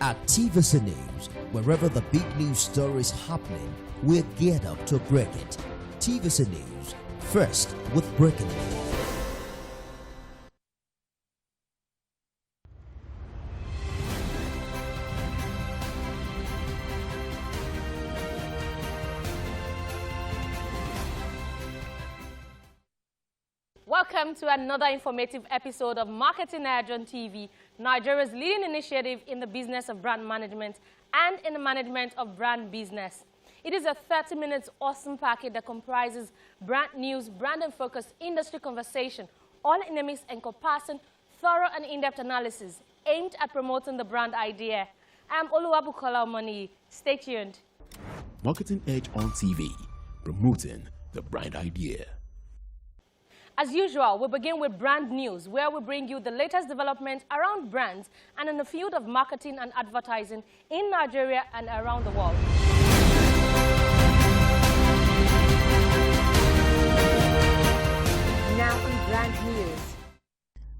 At TVC News, wherever the big news story is happening, we're geared up to break it. TVC News, first with breaking news. Welcome to another informative episode of Marketing Edge on TV, Nigeria's leading initiative in the business of brand management and in the management of brand business. It is a 30-minute awesome package that comprises brand news, brand and focused industry conversation, all in a mix encompassing thorough and in-depth analysis aimed at promoting the brand idea. I'm Oluwabukola Omoni. Stay tuned. Marketing Edge on TV, promoting the brand idea. As usual, we begin with brand news, where we bring you the latest development around brands and in the field of marketing and advertising in Nigeria and around the world. Now on brand news.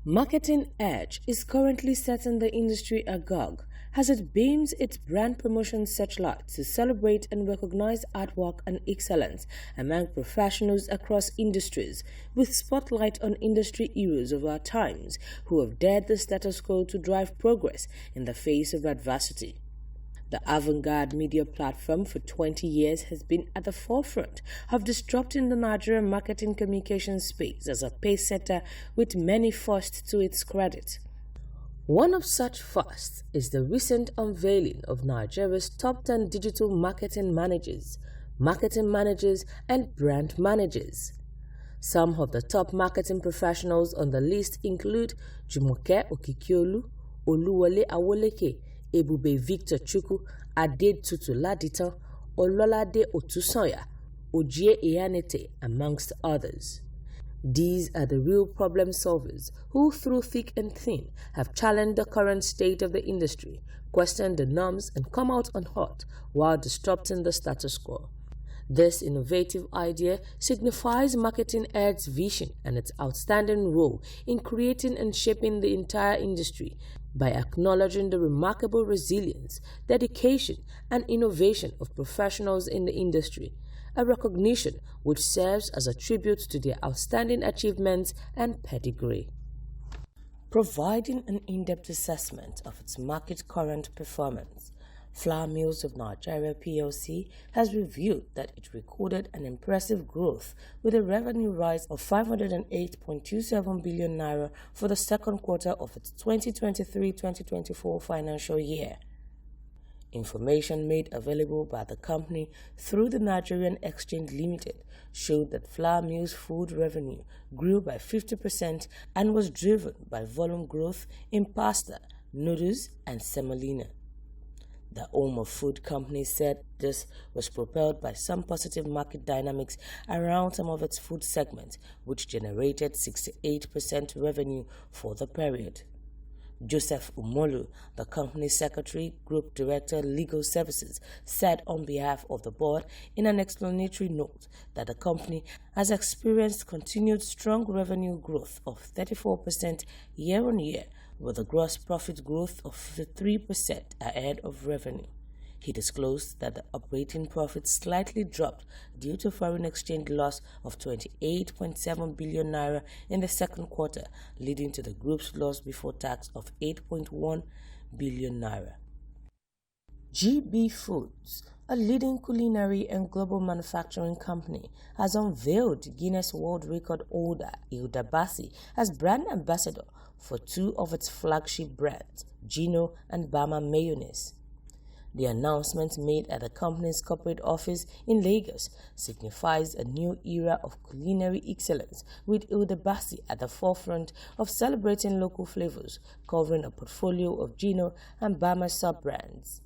Marketing Edge is currently setting the industry agog as it beams its brand promotion searchlight to celebrate and recognize artwork and excellence among professionals across industries, with spotlight on industry heroes of our times who have dared the status quo to drive progress in the face of adversity. The avant-garde media platform for 20 years has been at the forefront of disrupting the Nigerian marketing communication space as a pace-setter with many firsts to its credit. One of such firsts is the recent unveiling of Nigeria's top 10 digital marketing managers, and brand managers. Some of the top marketing professionals on the list include Jumoke Okikiolu, Oluwole Awoleke, Ebube Victor Chukwu, Adetutu Laditan, Ololade Otusanya, Ojie Iyanete, amongst others. These are the real problem solvers who, through thick and thin, have challenged the current state of the industry, questioned the norms, and come out unhurt while disrupting the status quo. This innovative idea signifies Marketing Edge's vision and its outstanding role in creating and shaping the entire industry by acknowledging the remarkable resilience, dedication, and innovation of professionals in the industry, a recognition which serves as a tribute to their outstanding achievements and pedigree. Providing an in-depth assessment of its market current performance, Flour Mills of Nigeria plc has revealed that it recorded an impressive growth with a revenue rise of 508.27 billion naira for the second quarter of its 2023-2024 financial year. Information made available by the company through the Nigerian Exchange Limited showed that Flour Mills' food revenue grew by 50% and was driven by volume growth in pasta, noodles, and semolina. The Home of Food company said this was propelled by some positive market dynamics around some of its food segments, which generated 68% revenue for the period. Joseph Umolu, the company's secretary, group director, legal services, said on behalf of the board in an explanatory note that the company has experienced continued strong revenue growth of 34% year-on-year, with a gross profit growth of 53% ahead of revenue. He disclosed that the operating profit slightly dropped due to foreign exchange loss of 28.7 billion naira in the second quarter, leading to the group's loss before tax of 8.1 billion naira. GB Foods, a leading culinary and global manufacturing company, has unveiled Guinness World Record holder Hilda Bassi as brand ambassador for two of its flagship brands, Gino and Bama Mayonnaise. The announcement made at the company's corporate office in Lagos signifies a new era of culinary excellence, with Hilda Bassi at the forefront of celebrating local flavors, covering a portfolio of Gino and Bama sub-brands.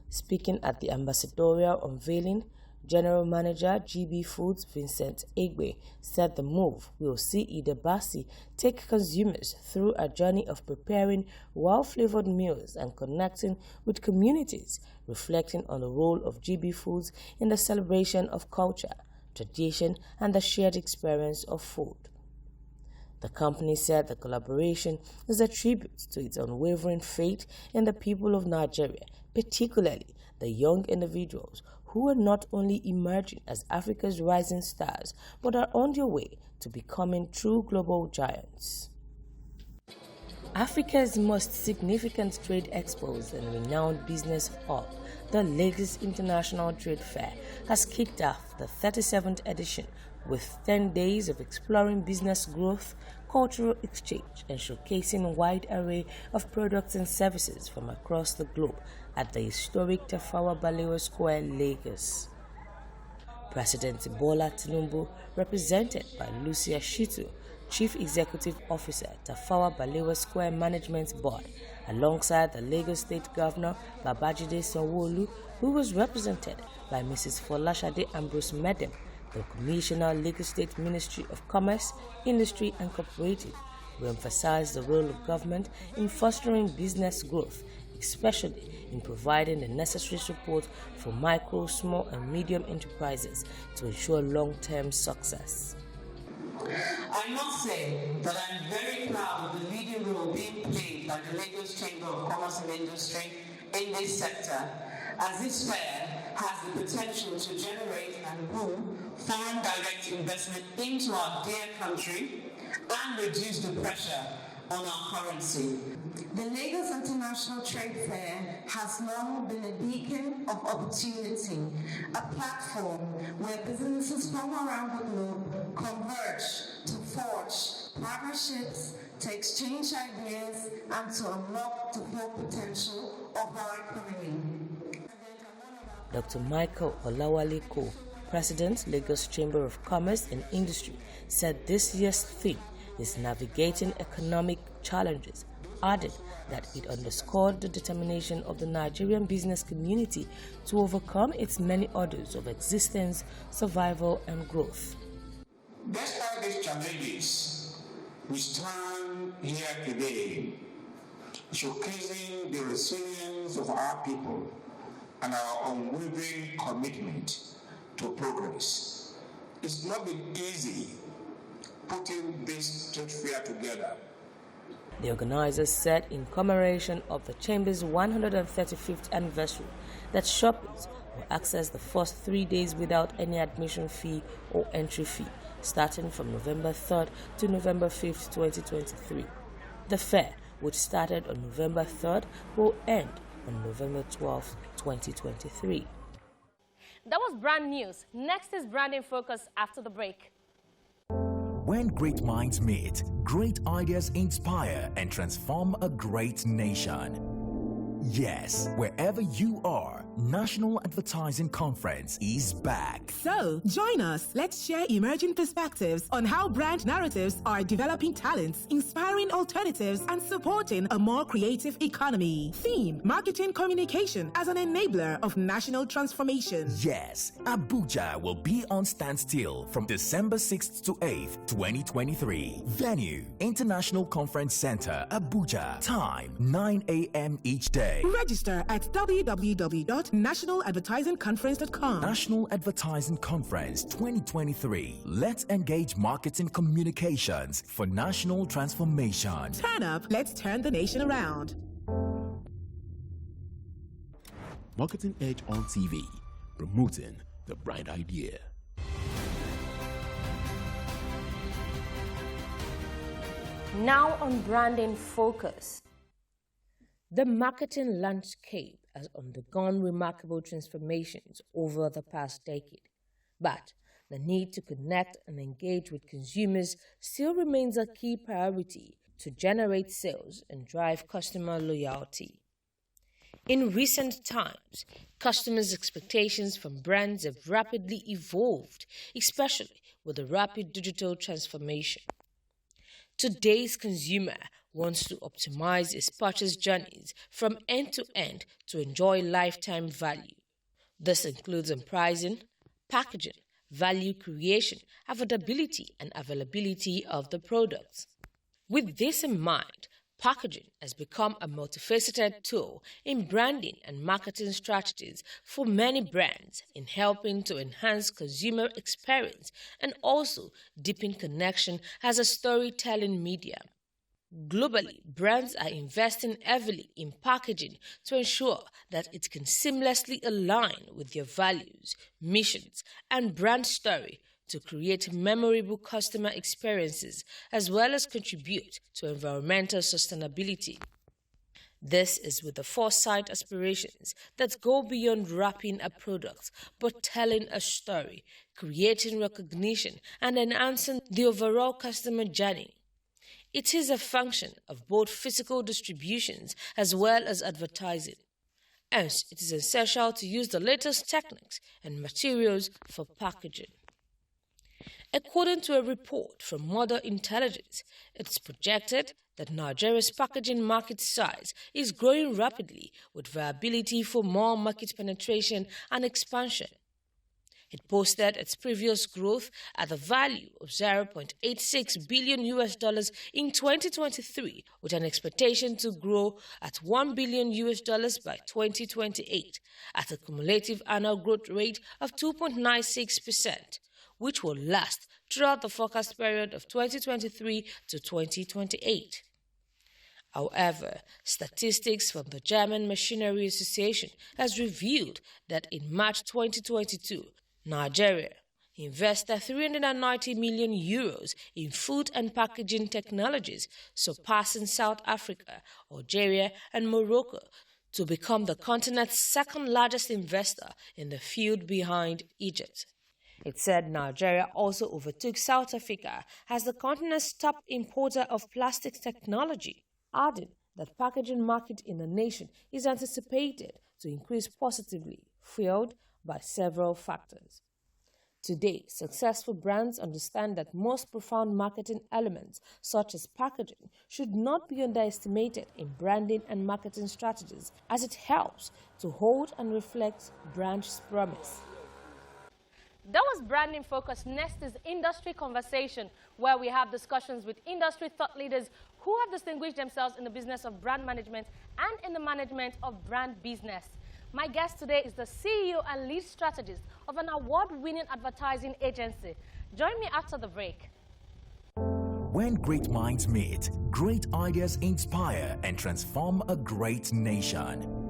Speaking at the ambassadorial unveiling, General Manager GB Foods Vincent Egbe said the move will see Hilda Bassi take consumers through a journey of preparing well-flavored meals and connecting with communities, reflecting on the role of GB Foods in the celebration of culture, tradition, and the shared experience of food. The company said the collaboration is a tribute to its unwavering faith in the people of Nigeria, particularly the young individuals who are not only emerging as Africa's rising stars, but are on their way to becoming true global giants. Africa's most significant trade expos and renowned business hub, the Lagos International Trade Fair, has kicked off the 37th edition with 10 days of exploring business growth, cultural exchange, and showcasing a wide array of products and services from across the globe at the historic Tafawa Balewa Square, Lagos. President Bola Tinubu, represented by Lucia Shitu, Chief Executive Officer, Tafawa Balewa Square Management Board, alongside the Lagos State Governor Babajide Sanwo-Olu, who was represented by Mrs. Folashade Ambrose Medem, the Commissioner, Lagos State Ministry of Commerce, Industry and Cooperative, will emphasize the role of government in fostering business growth, especially in providing the necessary support for micro, small and medium enterprises to ensure long-term success. I must say that I'm very proud of the leading role being played by the Lagos Chamber of Commerce and Industry in this sector, as this fair has the potential to generate and boom foreign direct investment into our dear country and reduce the pressure on our currency. The Lagos International Trade Fair has long been a beacon of opportunity, a platform where businesses from around the globe converge to forge partnerships, to exchange ideas, and to unlock the full potential of our economy. Dr. Michael Olawale Ko, President, Lagos Chamber of Commerce and Industry, said this year's theme is navigating economic challenges, added that it underscored the determination of the Nigerian business community to overcome its many orders of existence, survival and growth. Despite these challenges, we stand here today showcasing the resilience of our people and our unwavering commitment to progress. It's not been easy putting this trade fair together. The organizers said in commemoration of the Chamber's 135th anniversary that shoppers will access the first 3 days without any admission fee or entry fee, starting from November 3rd to November 5th, 2023. The fair, which started on November 3rd, will end on November 12th, 2023. That was brand news. Next is Branding Focus after the break. When great minds meet, great ideas inspire and transform a great nation. Yes, wherever you are, National Advertising Conference is back. So, join us. Let's share emerging perspectives on how brand narratives are developing talents, inspiring alternatives, and supporting a more creative economy. Theme: Marketing Communication as an enabler of national transformation. Yes, Abuja will be on standstill from December 6th to 8th, 2023. Venue: International Conference Center, Abuja. Time: 9 a.m. each day. Register at www.nationaladvertisingconference.com. National Advertising Conference 2023. Let's engage marketing communications for national transformation. Turn up, let's turn the nation around. Marketing Edge on TV, promoting the bright idea. Now on Branding Focus. The marketing landscape has undergone remarkable transformations over the past decade, but the need to connect and engage with consumers still remains a key priority to generate sales and drive customer loyalty. In recent times, customers' expectations from brands have rapidly evolved, especially with the rapid digital transformation. Today's consumer wants to optimize its purchase journeys from end to end to enjoy lifetime value. This includes in pricing, packaging, value creation, affordability, and availability of the products. With this in mind, Packaging has become a multifaceted tool in branding and marketing strategies for many brands in helping to enhance consumer experience and also deepen connection as a storytelling medium. Globally, brands are investing heavily in packaging to ensure that it can seamlessly align with their values, missions, and brand story to create memorable customer experiences as well as contribute to environmental sustainability. This is with the foresight aspirations that go beyond wrapping a product but telling a story, creating recognition, and enhancing the overall customer journey. It is a function of both physical distributions as well as advertising. Hence, it is essential to use the latest techniques and materials for packaging. According to a report from Mother Intelligence, it is projected that Nigeria's packaging market size is growing rapidly with viability for more market penetration and expansion. It posted its previous growth at the value of $0.86 billion in 2023, with an expectation to grow at $1 billion by 2028, at a cumulative annual growth rate of 2.96%, which will last throughout the forecast period of 2023 to 2028. However, statistics from the German Machinery Association has revealed that in March 2022, Nigeria invested €390 million in food and packaging technologies, surpassing South Africa, Algeria, and Morocco to become the continent's second largest investor in the field behind Egypt. It said Nigeria also overtook South Africa as the continent's top importer of plastics technology, adding that packaging market in the nation is anticipated to increase positively, fueled by several factors. Today, successful brands understand that most profound marketing elements, such as packaging, should not be underestimated in branding and marketing strategies, as it helps to hold and reflect brand's promise. That was Branding Focus. Next is Industry Conversation, where we have discussions with industry thought leaders who have distinguished themselves in the business of brand management and in the management of brand business. My guest today is the CEO and lead strategist of an award-winning advertising agency. Join me after the break. When great minds meet, great ideas inspire and transform a great nation.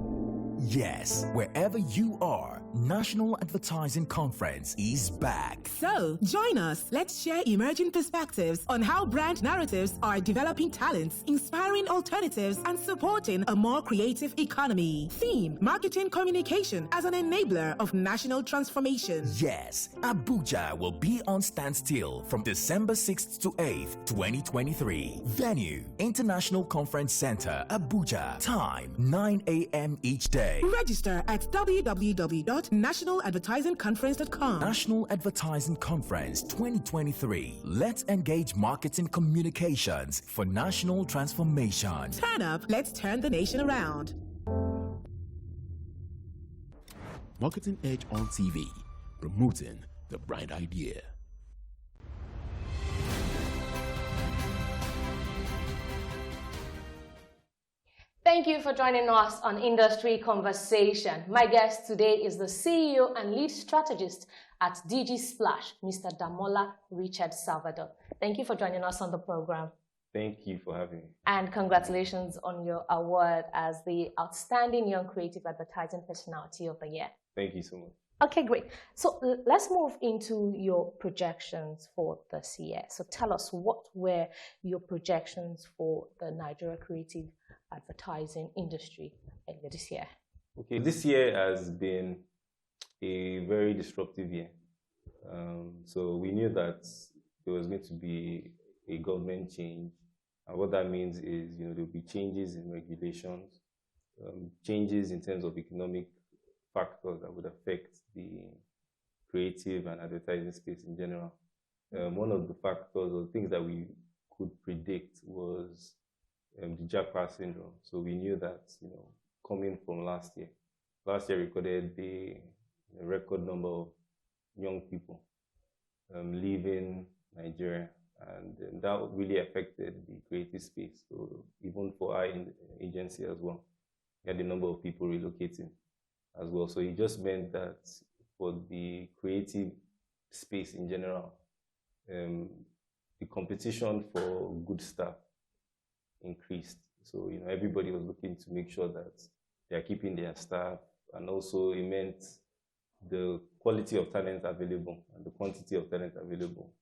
Yes, wherever you are, National Advertising Conference is back. So, join us. Let's share emerging perspectives on how brand narratives are developing talents, inspiring alternatives, and supporting a more creative economy. Theme: Marketing Communication as an enabler of national transformation. Yes, Abuja will be on standstill from December 6th to 8th, 2023. Venue: International Conference Center, Abuja. Time: 9 a.m. each day. Register at www.nationaladvertisingconference.com. National Advertising Conference 2023. Let's engage marketing communications for national transformation. Turn up, let's turn the nation around. Marketing Edge on TV, promoting the bright idea. Thank you for joining us on Industry Conversation. My guest today is the CEO and lead strategist at Digisplash, Mr. Damola Richard Salvador. Thank you for joining us on the program. Thank you for having me. And congratulations on your award as the Outstanding Young Creative Advertising Personality of the Year. Thank you so much. Okay, great. So let's move into your projections for this year. So tell us, what were your projections for the Nigeria creative advertising industry this year? Okay, this year has been a very disruptive year. So we knew that there was going to be a government change. And what that means is, there will be changes in regulations, changes in terms of economic factors that would affect the creative and advertising space in general. One of the factors or things that we could predict was the Jackpot syndrome. So we knew that, coming from last year recorded a record number of young people leaving Nigeria and that really affected the creative space. So even for our agency as well, we had a number of people relocating as well. So it just meant that for the creative space in general, the competition for good staff increased. So, everybody was looking to make sure that they are keeping their staff, and also it meant the quality of talent available and the quantity of talent available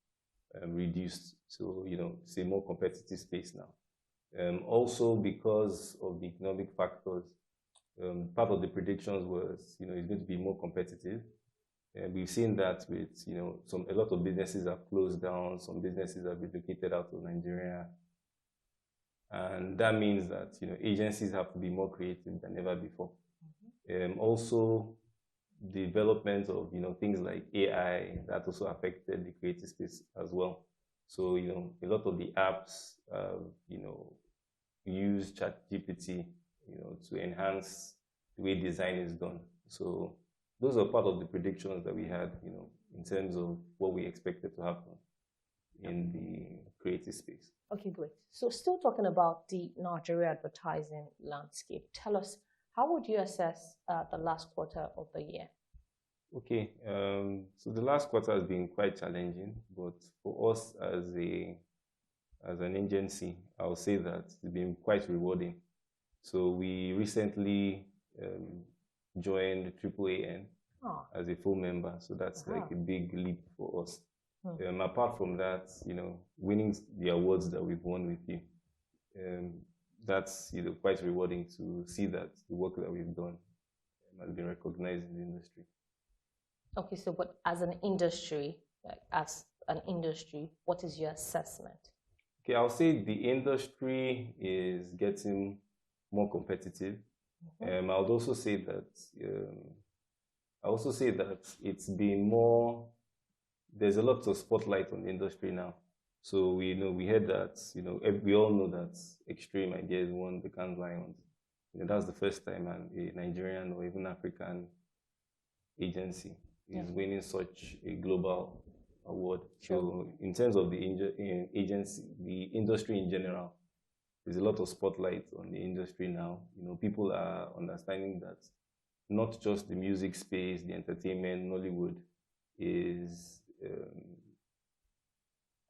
reduced. So, it's a more competitive space now. Also, because of the economic factors, part of the predictions was, it's going to be more competitive. We've seen that with, a lot of businesses have closed down, some businesses have been located out of Nigeria. And that means that, agencies have to be more creative than ever before. Also, the development of, things like AI, that also affected the creative space as well. So, a lot of the apps, use ChatGPT, to enhance the way design is done. So those are part of the predictions that we had, in terms of what we expected to happen in the creative space. Okay, great. So still talking about the Nigeria advertising landscape, tell us, how would you assess the last quarter of the year? Okay, so the last quarter has been quite challenging, but for us as an agency, I'll say that it's been quite rewarding. So we recently joined AAAN as a full member, so that's like a big leap for us. Apart from that, winning the awards that we've won with you, that's quite rewarding to see that the work that we've done has been recognized in the industry. Okay, so but as an industry, what is your assessment? Okay, I'll say the industry is getting more competitive. I would also say that it's been more. There's a lot of spotlight on the industry now. So we heard that we all know that Extreme Ideas won the Cannes Lions. That's the first time a Nigerian or even African agency is winning such a global award. Sure. So in terms of the agency, the industry in general, there's a lot of spotlight on the industry now. People are understanding that not just the music space, the entertainment, Nollywood is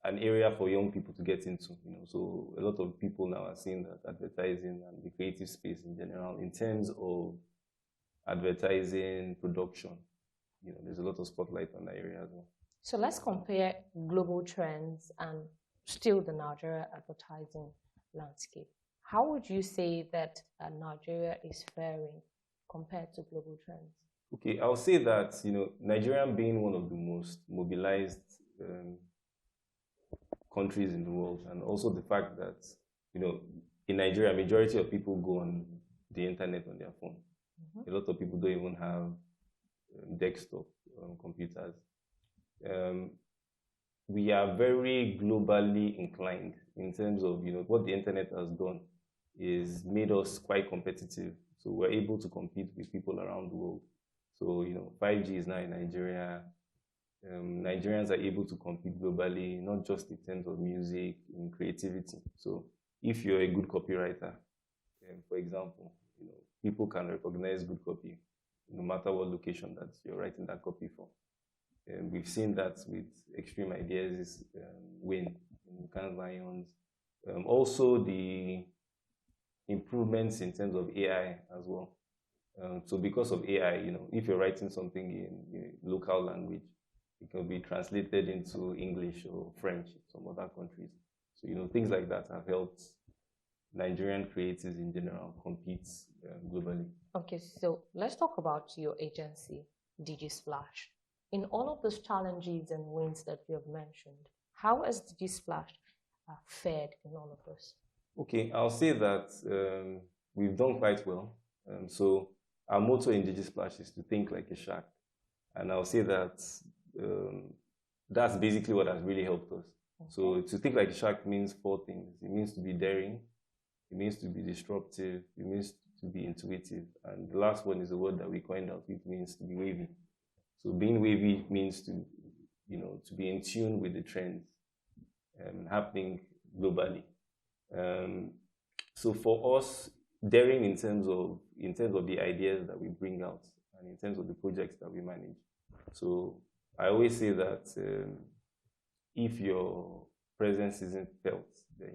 an area for young people to get into. So a lot of people now are seeing that advertising and the creative space in general, in terms of advertising production, there's a lot of spotlight on that area as well. So let's compare global trends and still the Nigeria advertising landscape. How would you say that Nigeria is faring compared to global trends? Okay, I'll say that Nigeria being one of the most mobilized countries in the world, and also the fact that in Nigeria, a majority of people go on the internet on their phone. A lot of people don't even have desktop computers. We are very globally inclined in terms of what the internet has done is made us quite competitive. So we're able to compete with people around the world. So 5G is now in Nigeria. Nigerians are able to compete globally, not just in terms of music, in creativity. So if you're a good copywriter, for example, people can recognize good copy no matter what location that you're writing that copy for. We've seen that with Extreme Ideas win in Cannes Lions. Also the improvements in terms of AI as well. So because of AI, if you're writing something in local language, it can be translated into English or French in some other countries. So things like that have helped Nigerian creators in general compete globally. Okay, so let's talk about your agency, Digisplash. In all of those challenges and wins that you have mentioned, how has Digisplash fared in all of this? Okay, I'll say that we've done quite well. So our motto in Digisplash is to think like a shark. And I'll say that that's basically what has really helped us. Okay. So to think like a shark means 4 things. It means to be daring, it means to be disruptive, it means to be intuitive. And the last one is a word that we coined out, it means to be wavy. So being wavy means to be in tune with the trends. happening globally. So for us, daring in terms of the ideas that we bring out and in terms of the projects that we manage. So I always say that if your presence isn't felt, then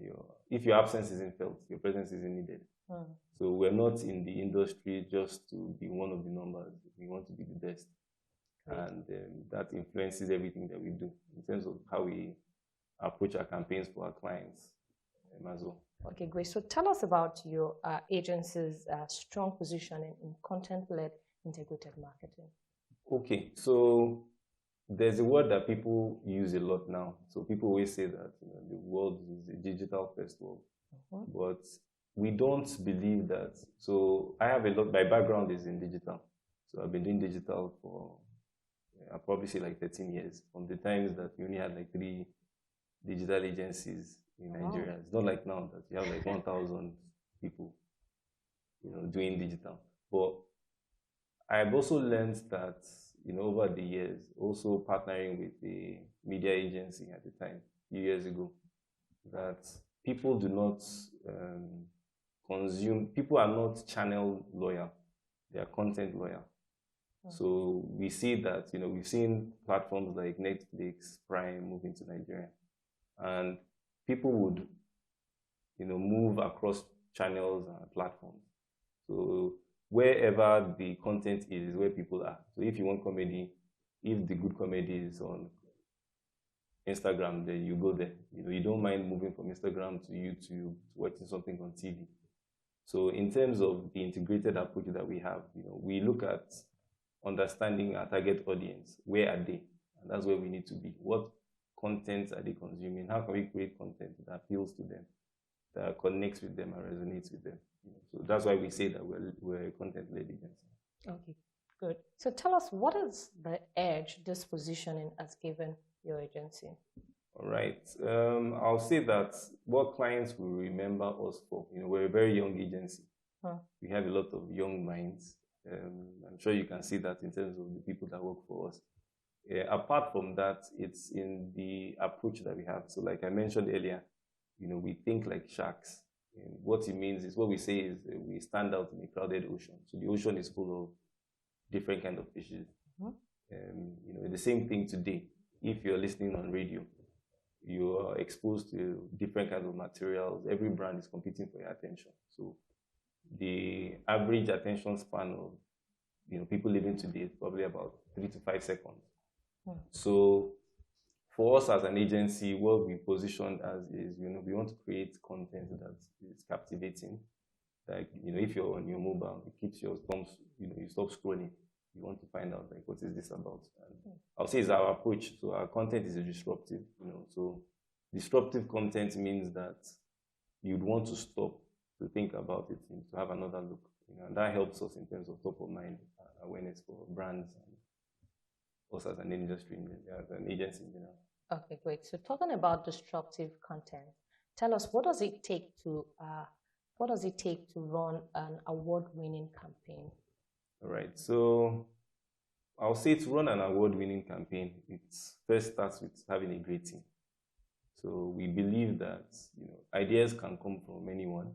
if your absence isn't felt, your presence isn't needed. So we're not in the industry just to be one of the numbers. We want to be the best. And that influences everything that we do in terms of how we approach our campaigns for our clients as well. Okay, great. So tell us about your agency's strong position in content-led integrated marketing. Okay, so there's a word that people use a lot now. So people always say that the world is a digital first world, but we don't believe that. So I have a lot. My background is in digital, so I've been doing digital for I'll probably say like 13 years. From the times that we only had like 3 digital agencies in Nigeria. It's not like now that you have like 1,000 people, doing digital. But I've also learned that, over the years, also partnering with a media agency at the time, a few years ago, that people do not people are not channel loyal, they are content loyal. So we see that, we've seen platforms like Netflix, Prime move into Nigeria, and people would, move across channels and platforms. So wherever the content is where people are. So if you want comedy, if the good comedy is on Instagram, then you go there. You don't mind moving from Instagram to YouTube, to watching something on TV. So in terms of the integrated approach that we have, we look at understanding our target audience. Where are they? And that's where we need to be. What content are they consuming? How can we create content that appeals to them, that connects with them and resonates with them? So that's why we say that we're a content-led agency. Okay, good. So tell us, what is the edge this positioning has given your agency? All right. I'll say that what clients will remember us for, we're a very young agency. We have a lot of young minds. I'm sure you can see that in terms of the people that work for us. Apart from that, it's in the approach that we have. So like I mentioned earlier, we think like sharks. And what it means is, what we say is we stand out in a crowded ocean. So the ocean is full of different kinds of fishes. The same thing today. If you're listening on radio, you are exposed to different kinds of materials. Every brand is competing for your attention. So the average attention span of people living today is probably about 3 to 5 seconds. So for us as an agency, what we positioned as is, we want to create content that is captivating. Like, if you're on your mobile, it keeps your thumbs, you stop scrolling. You want to find out, like, what is this about? And I'll say it's our approach. So our content is disruptive, So disruptive content means that you'd want to stop to think about it, to have another look. And that helps us in terms of top of mind awareness for brands and us as an industry, as an agency in general. Okay, great. So talking about disruptive content, tell us, what does it take to run an award-winning campaign? All right. So I'll say to run an award-winning campaign, it first starts with having a great team. So we believe that ideas can come from anyone.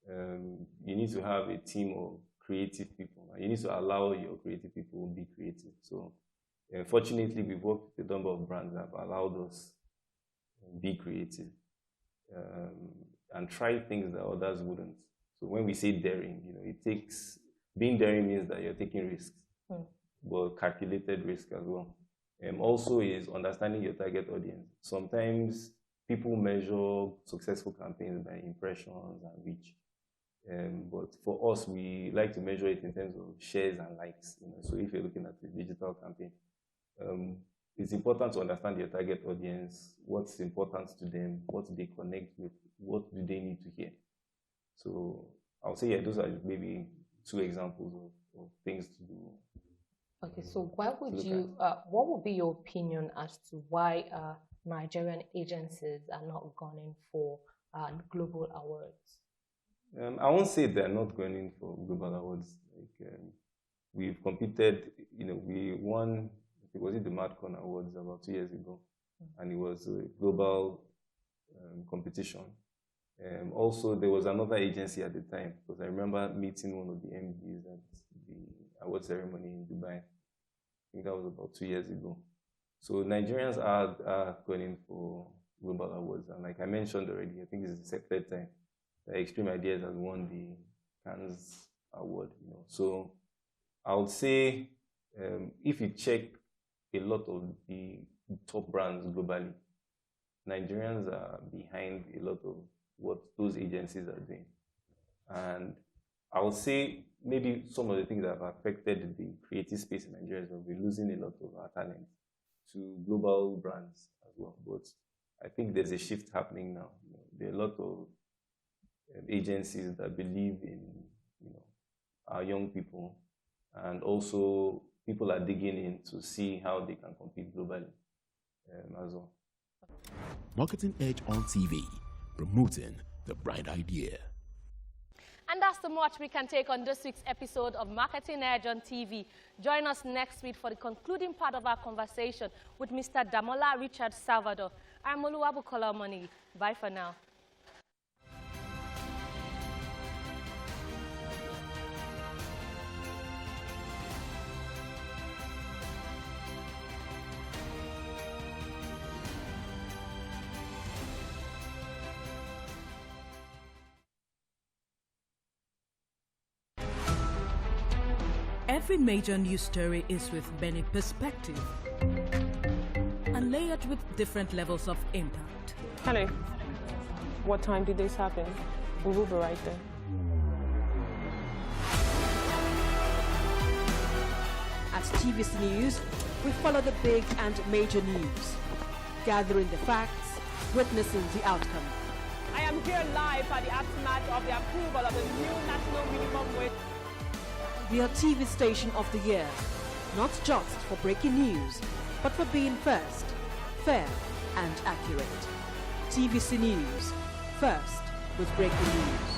You need to have a team of creative people, and you need to allow your creative people to be creative. So fortunately, we've worked with a number of brands that have allowed us to be creative and try things that others wouldn't. So when we say daring, being daring means that you're taking risks, but calculated risk as well. Also is understanding your target audience. Sometimes people measure successful campaigns by impressions and reach. But for us, we like to measure it in terms of shares and likes. So if you're looking at a digital campaign, it's important to understand your target audience, what's important to them, what do they connect with, what do they need to hear. So I'll say, those are maybe 2 examples of things to do. Okay, so what would be your opinion as to why Nigerian agencies are not gunning for global awards? I won't say they're not going in for global awards. We've competed, we won, was it the Madcon Awards about 2 years ago? And it was a global competition. Also, there was another agency at the time, because I remember meeting one of the MDs at the award ceremony in Dubai. I think that was about 2 years ago. So Nigerians are calling for global awards, and like I mentioned already, I think it's the third time that Extreme Ideas has won the Cannes Award. So I would say if you check a lot of the top brands globally, Nigerians are behind a lot of what those agencies are doing. And I would say maybe some of the things that have affected the creative space in Nigeria is that we're losing a lot of our talent to global brands as well. But I think there's a shift happening now. There are a lot of agencies that believe in our young people, and also people are digging in to see how they can compete globally as well. Marketing Edge on TV, promoting the bright idea. And that's the much we can take on this week's episode of Marketing Edge on TV. Join us next week for the concluding part of our conversation with Mr. Damola Richard Salvador. I'm Oluwabukola Money. Bye for now. Every major news story is with many perspectives and layered with different levels of impact. Hello. What time did this happen? We will be right there. At TVC News, we follow the big and major news, gathering the facts, witnessing the outcome. I am here live at the aftermath of the approval of the new national minimum wage. We are TV Station of the Year, not just for breaking news, but for being first, fair and accurate. TVC News, first with breaking news.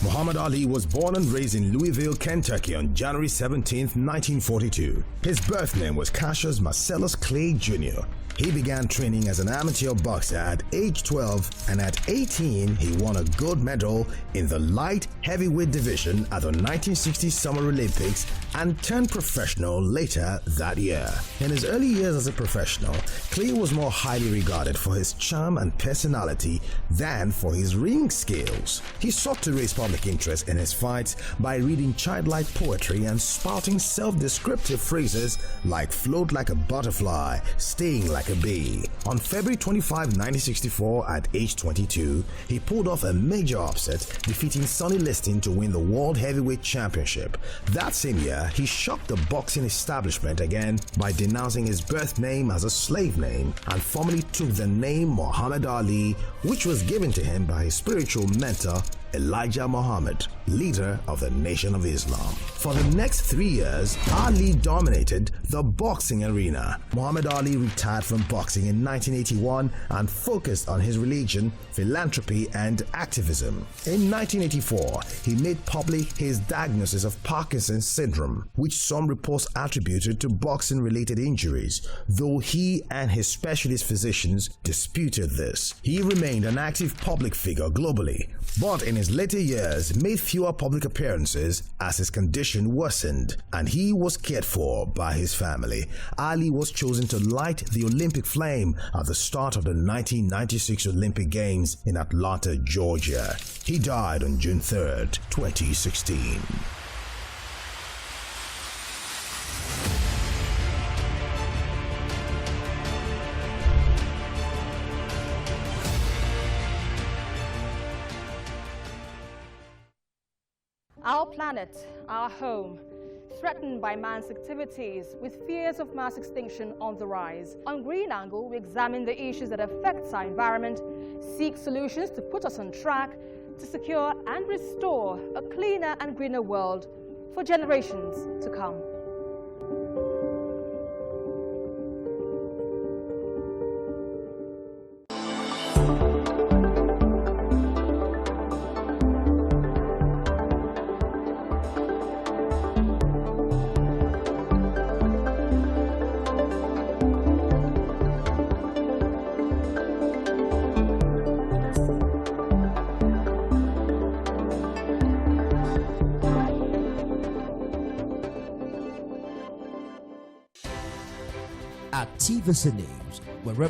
Muhammad Ali was born and raised in Louisville, Kentucky on January 17, 1942. His birth name was Cassius Marcellus Clay Jr. He began training as an amateur boxer at age 12, and at 18 he won a gold medal in the light heavyweight division at the 1960 Summer Olympics and turned professional later that year. In his early years as a professional, Clay was more highly regarded for his charm and personality than for his ring skills. He sought to raise public interest in his fights by reading childlike poetry and spouting self-descriptive phrases like float like a butterfly, sting like a bee. On February 25, 1964, at age 22, he pulled off a major upset, defeating Sonny Liston to win the World Heavyweight Championship. That same year, he shocked the boxing establishment again by denouncing his birth name as a slave name and formally took the name Muhammad Ali, which was given to him by his spiritual mentor Elijah Muhammad, leader of the Nation of Islam. For the next 3 years, Ali dominated the boxing arena. Muhammad Ali retired from boxing in 1981 and focused on his religion, philanthropy, and activism. In 1984, he made public his diagnosis of Parkinson's syndrome, which some reports attributed to boxing-related injuries, though he and his specialist physicians disputed this. He remained an active public figure globally, but in his later years made fewer public appearances as his condition worsened and he was cared for by his family. Ali was chosen to light the Olympic flame at the start of the 1996 Olympic Games in Atlanta, Georgia. He died on June 3, 2016. Our planet, our home, threatened by man's activities with fears of mass extinction on the rise. On Green Angle, we examine the issues that affect our environment, seek solutions to put us on track to secure and restore a cleaner and greener world for generations to come. TVC News, wherever